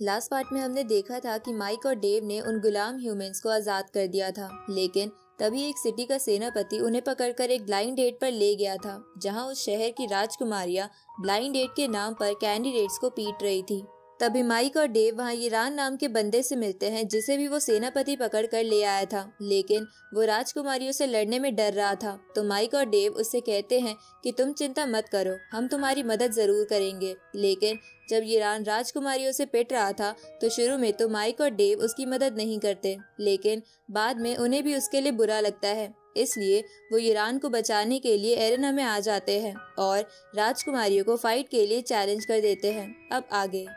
Last part में हमने देखा था कि माइक और डेव ने उन गुलाम ह्यूमंस को आजाद कर दिया था, लेकिन तभी एक सिटी का सेनापति उन्हें पकड़कर एक ब्लाइंड डेट पर ले गया था, जहां उस शहर की राजकुमारियां ब्लाइंड डेट के नाम पर कैंडिडेट्स को पीट रही थी। तभी माइक और डेव वहां ईरान नाम के बंदे से मिलते हैं, जिसे भी वो सेनापति पकड़ कर ले आया था, लेकिन वो राजकुमारियों से लड़ने में डर रहा था। तो माइक और डेव उससे कहते हैं कि तुम चिंता मत करो, हम तुम्हारी मदद जरूर करेंगे। लेकिन जब ईरान राजकुमारियों से पिट रहा था तो शुरू में तो माइक और डेव उसकी मदद नहीं करते, लेकिन बाद में उन्हें भी उसके लिए बुरा लगता है। इसलिए वो ईरान को बचाने के लिए एरेना में आ जाते हैं और राजकुमारियों को फाइट के लिए चैलेंज कर देते हैं। अब आगे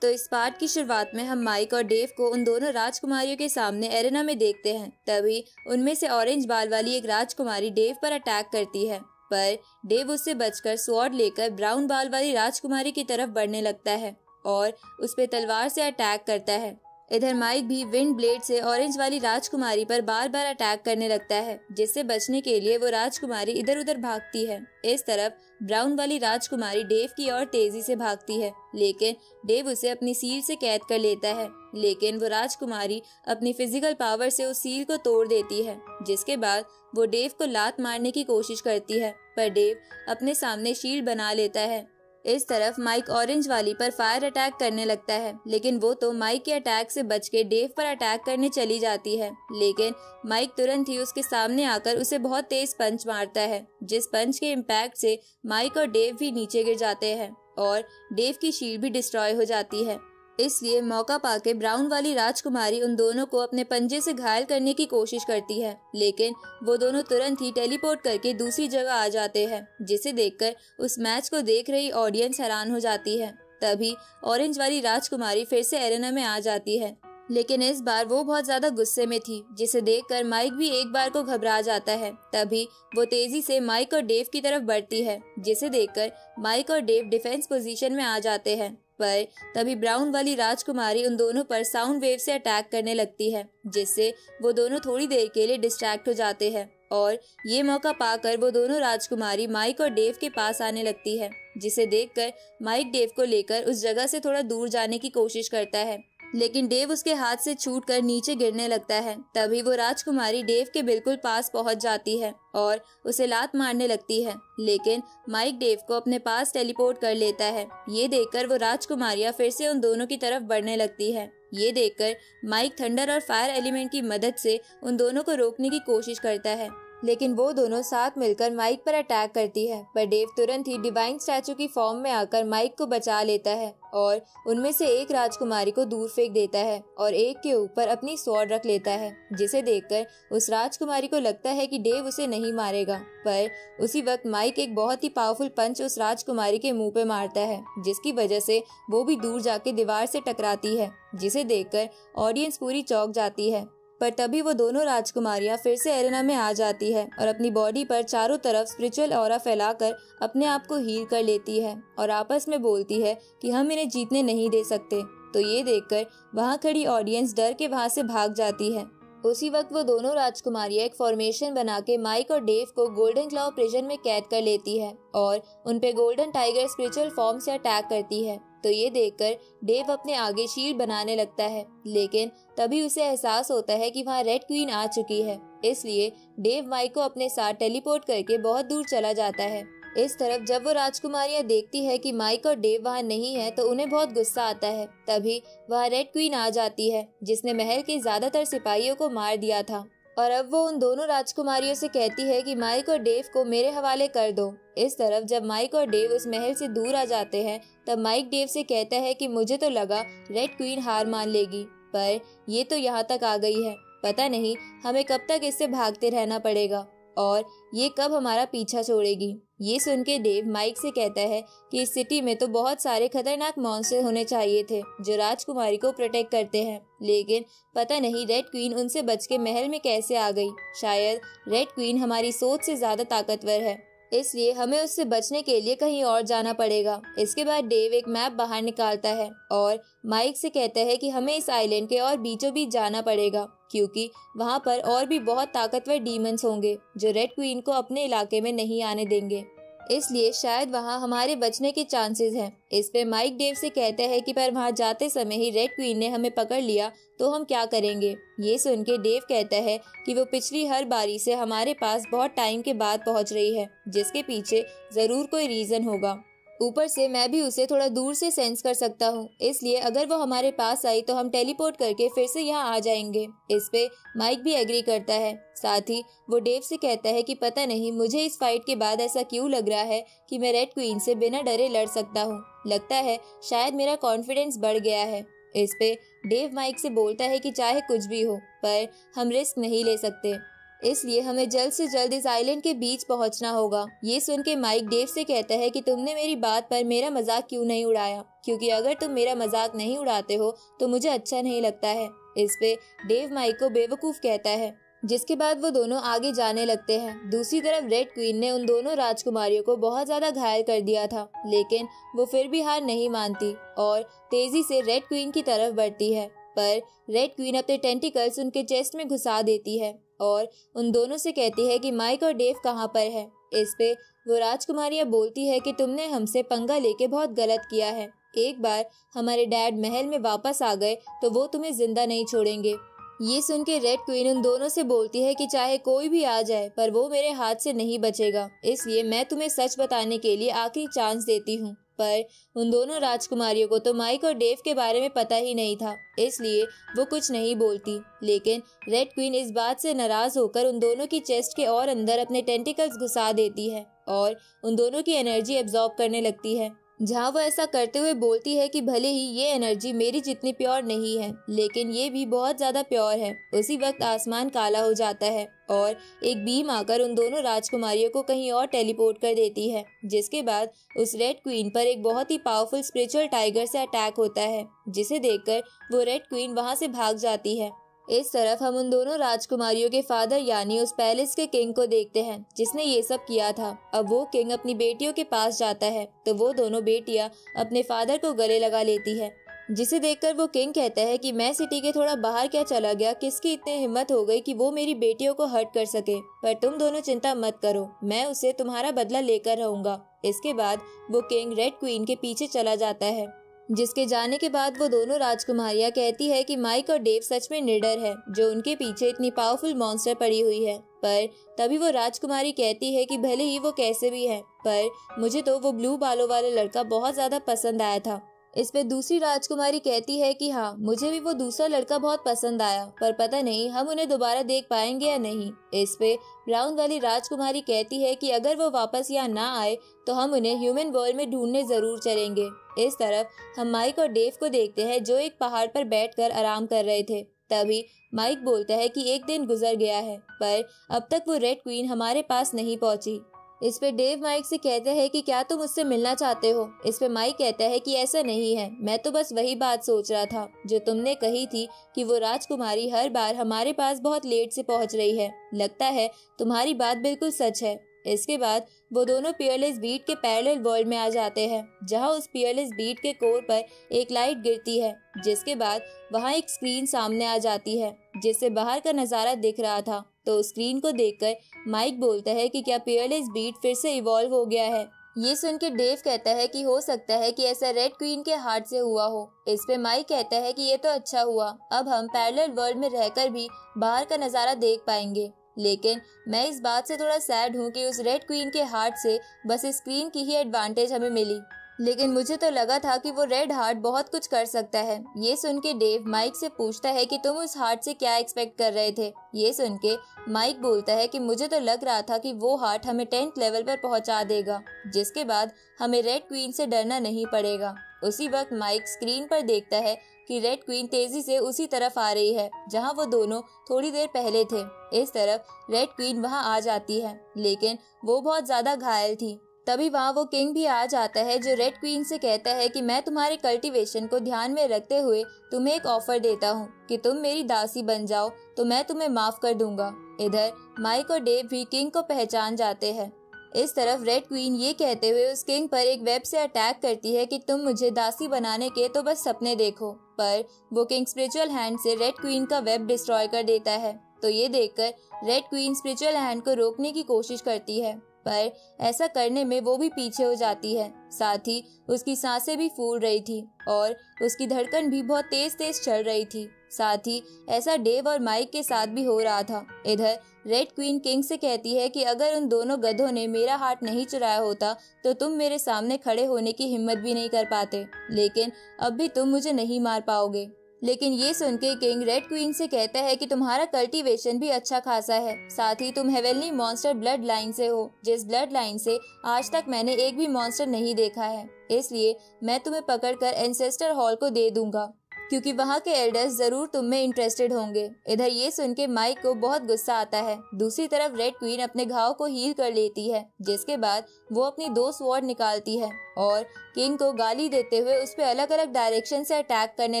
तो इस पार्ट की शुरुआत में हम माइक और डेव को उन दोनों राजकुमारियों के सामने एरेना में देखते हैं। तभी उनमें से ऑरेंज बाल वाली एक राजकुमारी डेव पर अटैक करती है, पर डेव उससे बचकर स्वॉर्ड लेकर ब्राउन बाल वाली राजकुमारी की तरफ बढ़ने लगता है और उस पे तलवार से अटैक करता है। इधर माइक भी विंड ब्लेड से ऑरेंज वाली राजकुमारी पर बार बार अटैक करने लगता है, जिससे बचने के लिए वो राजकुमारी इधर उधर भागती है। इस तरफ ब्राउन वाली राजकुमारी डेव की ओर तेजी से भागती है, लेकिन डेव उसे अपनी सील से कैद कर लेता है। लेकिन वो राजकुमारी अपनी फिजिकल पावर से उस सील को तोड़ देती है, जिसके बाद वो डेव को लात मारने की कोशिश करती है, पर डेव अपने सामने शील्ड बना लेता है। इस तरफ माइक ऑरेंज वाली पर फायर अटैक करने लगता है, लेकिन वो तो माइक के अटैक से बच के डेव पर अटैक करने चली जाती है। लेकिन माइक तुरंत ही उसके सामने आकर उसे बहुत तेज पंच मारता है, जिस पंच के इम्पैक्ट से माइक और डेव भी नीचे गिर जाते हैं और डेव की शील्ड भी डिस्ट्रॉय हो जाती है। इसलिए मौका पाके ब्राउन वाली राजकुमारी उन दोनों को अपने पंजे से घायल करने की कोशिश करती है, लेकिन वो दोनों तुरंत ही टेलीपोर्ट करके दूसरी जगह आ जाते हैं, जिसे देखकर उस मैच को देख रही ऑडियंस हैरान हो जाती है। तभी ऑरेंज वाली राजकुमारी फिर से एरेना में आ जाती है, लेकिन इस बार वो बहुत ज्यादा गुस्से में थी, जिसे देखकर माइक भी एक बार को घबरा जाता है। तभी वो तेजी से माइक और डेव की तरफ बढ़ती है, जिसे देखकर माइक और डेव डिफेंस पोजीशन में आ जाते हैं। पर तभी ब्राउन वाली राजकुमारी उन दोनों पर साउंड वेव से अटैक करने लगती है, जिससे वो दोनों थोड़ी देर के लिए डिस्ट्रैक्ट हो जाते हैं और ये मौका पाकर वो दोनों राजकुमारी माइक और डेव के पास आने लगती है, जिसे देखकर माइक डेव को लेकर उस जगह से थोड़ा दूर जाने की कोशिश करता है, लेकिन डेव उसके हाथ से छूटकर नीचे गिरने लगता है। तभी वो राजकुमारी डेव के बिल्कुल पास पहुंच जाती है और उसे लात मारने लगती है, लेकिन माइक डेव को अपने पास टेलीपोर्ट कर लेता है। ये देखकर वो राजकुमारियां फिर से उन दोनों की तरफ बढ़ने लगती है। ये देखकर माइक थंडर और फायर एलिमेंट की मदद से उन दोनों को रोकने की कोशिश करता है, लेकिन वो दोनों साथ मिलकर माइक पर अटैक करती है, पर डेव तुरंत ही डिवाइन स्टैचू की फॉर्म में आकर माइक को बचा लेता है और उनमें से एक राजकुमारी को दूर फेंक देता है और एक के ऊपर अपनी स्वॉर्ड रख लेता है, जिसे देखकर उस राजकुमारी को लगता है कि डेव उसे नहीं मारेगा। पर उसी वक्त माइक एक बहुत ही पावरफुल पंच उस राजकुमारी के मुंह पे मारता है, जिसकी वजह से वो भी दूर जाके दीवार से टकराती है, जिसे देखकर ऑडियंस पूरी चौंक जाती है। पर तभी वो दोनों राजकुमारियां फिर से एरेना में आ जाती है और अपनी बॉडी पर चारों तरफ स्पिरिचुअल ऑरा फैलाकर अपने आप को हील कर लेती है और आपस में बोलती है कि हम इन्हें जीतने नहीं दे सकते। तो ये देखकर वहाँ खड़ी ऑडियंस डर के वहाँ से भाग जाती है। उसी वक्त वो दोनों राजकुमारियां एक फॉर्मेशन बना के माइक और डेव को गोल्डन क्लाव प्रिजन में कैद कर लेती है और उनपे गोल्डन टाइगर स्पिरिचुअल फॉर्म से अटैक करती है। तो ये देखकर डेव अपने आगे शील्ड बनाने लगता है, लेकिन तभी उसे एहसास होता है कि वहाँ रेड क्वीन आ चुकी है। इसलिए डेव माइक को अपने साथ टेलीपोर्ट करके बहुत दूर चला जाता है। इस तरफ जब वो राजकुमारियां देखती है कि माइक और डेव वहाँ नहीं है तो उन्हें बहुत गुस्सा आता है। तभी वहाँ रेड क्वीन आ जाती है, जिसने महल के ज्यादातर सिपाहियों को मार दिया था और अब वो उन दोनों राजकुमारियों से कहती है कि माइक और डेव को मेरे हवाले कर दो। इस तरफ जब माइक और डेव उस महल से दूर आ जाते हैं तब माइक डेव से कहता है कि मुझे तो लगा रेड क्वीन हार मान लेगी, पर ये तो यहाँ तक आ गई है, पता नहीं हमें कब तक इससे भागते रहना पड़ेगा और ये कब हमारा पीछा छोड़ेगी। ये सुन के डेव माइक से कहता है कि इस सिटी में तो बहुत सारे खतरनाक मॉन्स्टर होने चाहिए थे जो राजकुमारी को प्रोटेक्ट करते हैं, लेकिन पता नहीं रेड क्वीन उनसे बच के महल में कैसे आ गई। शायद रेड क्वीन हमारी सोच से ज्यादा ताकतवर है, इसलिए हमें उससे बचने के लिए कहीं और जाना पड़ेगा। इसके बाद डेव एक मैप बाहर निकालता है और माइक से कहता है कि हमें इस आइलैंड के और बीचों बीच जाना पड़ेगा, क्योंकि वहाँ पर और भी बहुत ताकतवर डीमंस होंगे जो रेड क्वीन को अपने इलाके में नहीं आने देंगे। इसलिए शायद वहाँ हमारे बचने के चांसेस हैं। इस पे माइक डेव से कहता है कि पर वहाँ जाते समय ही रेड क्वीन ने हमें पकड़ लिया तो हम क्या करेंगे। ये सुन के डेव कहता है कि वो पिछली हर बारी से हमारे पास बहुत टाइम के बाद पहुँच रही है, जिसके पीछे जरूर कोई रीजन होगा। ऊपर से मैं भी उसे थोड़ा दूर से सेंस कर सकता हूँ, इसलिए अगर वो हमारे पास आई तो हम टेलीपोर्ट करके फिर से यहाँ आ जाएंगे। इस पे माइक भी एग्री करता है। साथ ही वो डेव से कहता है कि पता नहीं मुझे इस फाइट के बाद ऐसा क्यों लग रहा है कि मैं रेड क्वीन से बिना डरे लड़ सकता हूँ। लगता है शायद मेरा कॉन्फिडेंस बढ़ गया है। इस पे डेव माइक से बोलता है कि चाहे कुछ भी हो पर हम रिस्क नहीं ले सकते, इसलिए हमें जल्द से जल्द इस आइलैंड के बीच पहुंचना होगा। ये सुन के माइक डेव से कहता है कि तुमने मेरी बात पर मेरा मजाक क्यों नहीं उड़ाया, क्योंकि अगर तुम मेरा मजाक नहीं उड़ाते हो तो मुझे अच्छा नहीं लगता है। इस पे डेव माइक को बेवकूफ कहता है, जिसके बाद वो दोनों आगे जाने लगते हैं। दूसरी तरफ रेड क्वीन ने उन दोनों राजकुमारियों को बहुत ज्यादा घायल कर दिया था, लेकिन वो फिर भी हार नहीं मानती और तेजी से रेड क्वीन की तरफ बढ़ती है। पर रेड क्वीन अपने टेंटिकल्स उनके चेस्ट में घुसा देती है और उन दोनों से कहती है कि माइक और डेव कहाँ पर है। इस पे वो राजकुमारियाँ बोलती है कि तुमने हमसे पंगा लेके बहुत गलत किया है। एक बार हमारे डैड महल में वापस आ गए तो वो तुम्हें जिंदा नहीं छोड़ेंगे। ये सुन के रेड क्वीन उन दोनों से बोलती है कि चाहे कोई भी आ जाए पर वो मेरे हाथ से नहीं बचेगा, इसलिए मैं तुम्हें सच बताने के लिए आखिरी चांस देती हूँ। पर उन दोनों राजकुमारियों को तो माइक और डेव के बारे में पता ही नहीं था, इसलिए वो कुछ नहीं बोलती। लेकिन रेड क्वीन इस बात से नाराज होकर उन दोनों की चेस्ट के और अंदर अपने टेंटिकल्स घुसा देती है और उन दोनों की एनर्जी एब्जॉर्ब करने लगती है। जहाँ वो ऐसा करते हुए बोलती है कि भले ही ये एनर्जी मेरी जितनी प्योर नहीं है, लेकिन ये भी बहुत ज्यादा प्योर है। उसी वक्त आसमान काला हो जाता है और एक बीम आकर उन दोनों राजकुमारियों को कहीं और टेलीपोर्ट कर देती है, जिसके बाद उस रेड क्वीन पर एक बहुत ही पावरफुल स्पिरिचुअल टाइगर से अटैक होता है, जिसे देखकर वो रेड क्वीन वहाँ से भाग जाती है। इस तरफ हम उन दोनों राजकुमारियों के फादर यानी उस पैलेस के किंग को देखते हैं जिसने ये सब किया था। अब वो किंग अपनी बेटियों के पास जाता है तो वो दोनों बेटियां अपने फादर को गले लगा लेती है, जिसे देखकर वो किंग कहता है कि मैं सिटी के थोड़ा बाहर क्या चला गया, किसकी इतनी हिम्मत हो गई कि वो मेरी बेटियों को हर्ट कर सके, पर तुम दोनों चिंता मत करो, मैं उसे तुम्हारा बदला लेकर रहूंगा। इसके बाद वो किंग रेड क्वीन के पीछे चला जाता है, जिसके जाने के बाद वो दोनों राजकुमारियां कहती है कि माइक और डेव सच में निडर है जो उनके पीछे इतनी पावरफुल मॉन्स्टर पड़ी हुई है। पर तभी वो राजकुमारी कहती है कि भले ही वो कैसे भी है, पर मुझे तो वो ब्लू बालों वाला लड़का बहुत ज्यादा पसंद आया था। इस पे दूसरी राजकुमारी कहती है कि हाँ, मुझे भी वो दूसरा लड़का बहुत पसंद आया, पर पता नहीं हम उन्हें दोबारा देख पाएंगे या नहीं। इस पे ब्राउन वाली राजकुमारी कहती है कि अगर वो वापस यहाँ ना आए तो हम उन्हें ह्यूमन वर्ल्ड में ढूंढने जरूर चलेंगे। इस तरफ हम माइक और डेव को देखते हैं जो एक पहाड़ पर बैठकर आराम कर रहे थे। तभी माइक बोलता है कि एक दिन गुजर गया है पर अब तक वो रेड क्वीन हमारे पास नहीं पहुंची। इस पे डेव माइक से कहते हैं कि क्या तुम उससे मिलना चाहते हो। इस पे माइक कहता है कि ऐसा नहीं है, मैं तो बस वही बात सोच रहा था जो तुमने कही थी कि वो राजकुमारी हर बार हमारे पास बहुत लेट से पहुंच रही है। लगता है तुम्हारी बात बिल्कुल सच है। इसके बाद वो दोनों पियरलेस बीट के पैरेलल वर्ल्ड में आ जाते हैं, जहां उस पियरलेस बीट के कोर पर एक लाइट गिरती है, जिसके बाद वहां एक स्क्रीन सामने आ जाती है जिससे बाहर का नजारा दिख रहा था। तो स्क्रीन को देखकर माइक बोलता है कि क्या पियरलेस बीट फिर से इवॉल्व हो गया है। ये सुन के डेव कहता है कि हो सकता है कि ऐसा रेड क्वीन के हार्ट से हुआ हो। इस पे माइक कहता है कि ये तो अच्छा हुआ, अब हम पैरेलल वर्ल्ड में रहकर भी बाहर का नजारा देख पाएंगे। लेकिन मैं इस बात से थोड़ा सैड हूँ कि उस रेड क्वीन के हार्ट से बस स्क्रीन की ही एडवांटेज हमें मिली, लेकिन मुझे तो लगा था कि वो रेड हार्ट बहुत कुछ कर सकता है। ये सुन के डेव माइक से पूछता है कि तुम उस हार्ट से क्या एक्सपेक्ट कर रहे थे। ये सुन के माइक बोलता है कि मुझे तो लग रहा था कि वो हार्ट हमें 10th लेवल पर पहुंचा देगा, जिसके बाद हमें रेड क्वीन से डरना नहीं पड़ेगा। उसी वक्त माइक स्क्रीन पर देखता है कि रेड क्वीन तेजी से उसी तरफ आ रही है जहां वो दोनों थोड़ी देर पहले थे। इस तरफ रेड क्वीन वहां आ जाती है, लेकिन वो बहुत ज्यादा घायल थी। तभी वहाँ वो किंग भी आ जाता है जो रेड क्वीन से कहता है कि मैं तुम्हारे कल्टीवेशन को ध्यान में रखते हुए तुम्हें एक ऑफर देता हूँ कि तुम मेरी दासी बन जाओ तो मैं तुम्हें माफ कर दूंगा। इधर माइक और डेव भी किंग को पहचान जाते हैं। इस तरफ रेड क्वीन ये कहते हुए उस किंग पर एक वेब से अटैक करती है कि तुम मुझे दासी बनाने के तो बस सपने देखो, पर वो किंग स्पिरिचुअल हैंड से रेड क्वीन का वेब डिस्ट्रॉय कर देता है। तो ये देखकर रेड क्वीन स्पिरिचुअल हैंड को रोकने की कोशिश करती है, पर ऐसा करने में वो भी पीछे हो जाती है। साथ ही उसकी सांसें भी फूल रही थी और उसकी धड़कन भी बहुत तेज तेज चल रही थी। साथ ही ऐसा डेव और माइक के साथ भी हो रहा था। इधर रेड क्वीन किंग से कहती है कि अगर उन दोनों गधों ने मेरा हार्ट नहीं चुराया होता तो तुम मेरे सामने खड़े होने की हिम्मत भी नहीं कर पाते, लेकिन अब भी तुम मुझे नहीं मार पाओगे। लेकिन ये सुन के किंग रेड क्वीन से कहता है कि तुम्हारा कल्टीवेशन भी अच्छा खासा है, साथ ही तुम हेवनली मॉन्स्टर ब्लड लाइन से हो, जिस ब्लड लाइन से आज तक मैंने एक भी मॉन्स्टर नहीं देखा है। इसलिए मैं तुम्हें पकड़कर एंसेस्टर हॉल को दे दूंगा, क्योंकि वहाँ के एल्डर्स जरूर तुम में इंटरेस्टेड होंगे। इधर ये सुन के माइक को बहुत गुस्सा आता है। दूसरी तरफ रेड क्वीन अपने घाव को हील कर लेती है, जिसके बाद वो अपनी 2 स्वॉर्ड निकालती है और किंग को गाली देते हुए उस पे अलग अलग डायरेक्शन से अटैक करने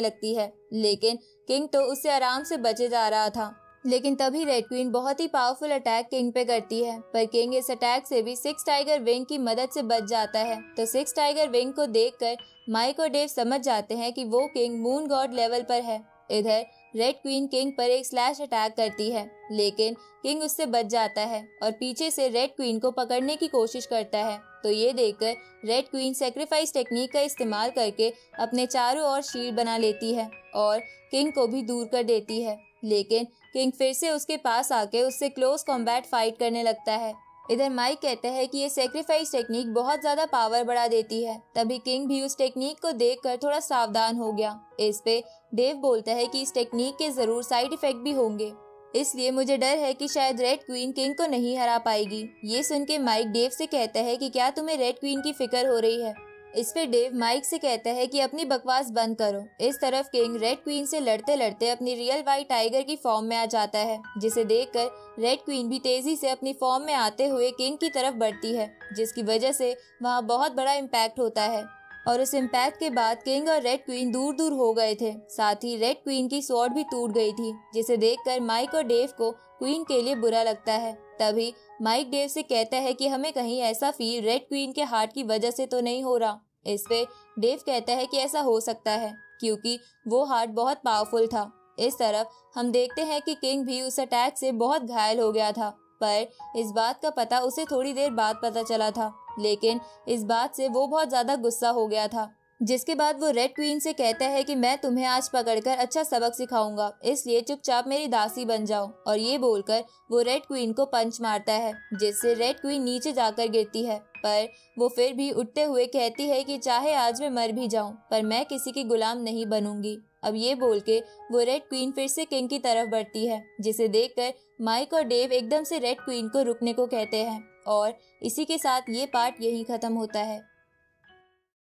लगती है। लेकिन किंग तो उससे आराम से बचे जा रहा था। लेकिन तभी रेड क्वीन बहुत ही पावरफुल अटैक किंग पे करती है, पर किंग इस अटैक से भी 6 टाइगर विंग की मदद से बच जाता है। तो 6 टाइगर विंग को देखकर माइक और डेव समझ जाते हैं कि वो किंग मून गॉड लेवल पर है। इधर रेड क्वीन किंग पर एक स्लैश अटैक करती है, लेकिन किंग उससे बच जाता है और पीछे से रेड क्वीन को पकड़ने की कोशिश करता है। तो ये देखकर रेड क्वीन सैक्रिफाइस टेक्निक का इस्तेमाल करके अपने चारों ओर शील्ड बना लेती है और किंग को भी दूर कर देती है। लेकिन किंग फिर से उसके पास आके उससे क्लोज कॉम्बैट फाइट करने लगता है। इधर माइक कहता है कि ये सैक्रिफाइस टेक्निक बहुत ज्यादा पावर बढ़ा देती है। तभी किंग भी उस टेक्निक को देखकर थोड़ा सावधान हो गया। इस पे डेव बोलता है कि इस टेक्निक के जरूर साइड इफेक्ट भी होंगे, इसलिए मुझे डर है कि शायद रेड क्वीन किंग को नहीं हरा पाएगी। ये सुन के माइक डेव से कहता है कि क्या तुम्हें रेड क्वीन की फिक्र हो रही है। इस पे डेव माइक से कहता है कि अपनी बकवास बंद करो। इस तरफ किंग रेड क्वीन से लड़ते लड़ते अपनी रियल वाइट टाइगर की फॉर्म में आ जाता है, जिसे देखकर रेड क्वीन भी तेजी से अपनी फॉर्म में आते हुए किंग की तरफ बढ़ती है, जिसकी वजह से वहाँ बहुत बड़ा इम्पैक्ट होता है और उस इम्पैक्ट के बाद किंग और रेड क्वीन दूर दूर हो गए थे। साथ ही रेड क्वीन की स्वॉर्ड भी टूट गई थी, जिसे देखकर माइक और डेव को क्वीन के लिए बुरा लगता है। तभी माइक डेव से कहता है कि हमें कहीं ऐसा फील रेड क्वीन के हार्ट की वजह से तो नहीं हो रहा। इस पे डेव कहता है कि ऐसा हो सकता है, क्योंकि वो हार्ट बहुत पावरफुल था। इस तरफ हम देखते हैं कि किंग भी उस अटैक से बहुत घायल हो गया था, पर इस बात का पता उसे थोड़ी देर बाद पता चला था। लेकिन इस बात से वो बहुत ज्यादा गुस्सा हो गया था, जिसके बाद वो रेड क्वीन से कहता है कि मैं तुम्हें आज पकड़कर अच्छा सबक सिखाऊंगा, इसलिए चुपचाप मेरी दासी बन जाओ। और ये बोलकर वो रेड क्वीन को पंच मारता है, जिससे रेड क्वीन नीचे जाकर गिरती है। पर वो फिर भी उठते हुए कहती है कि चाहे आज मैं मर भी जाऊं, पर मैं किसी की गुलाम नहीं बनूंगी। अब ये बोल के वो रेड क्वीन फिर से किंग की तरफ बढ़ती है, जिसे देखकर माइक और डेव एकदम से रेड क्वीन को रुकने को कहते हैं। और इसी के साथ ये पार्ट यहीं खत्म होता है।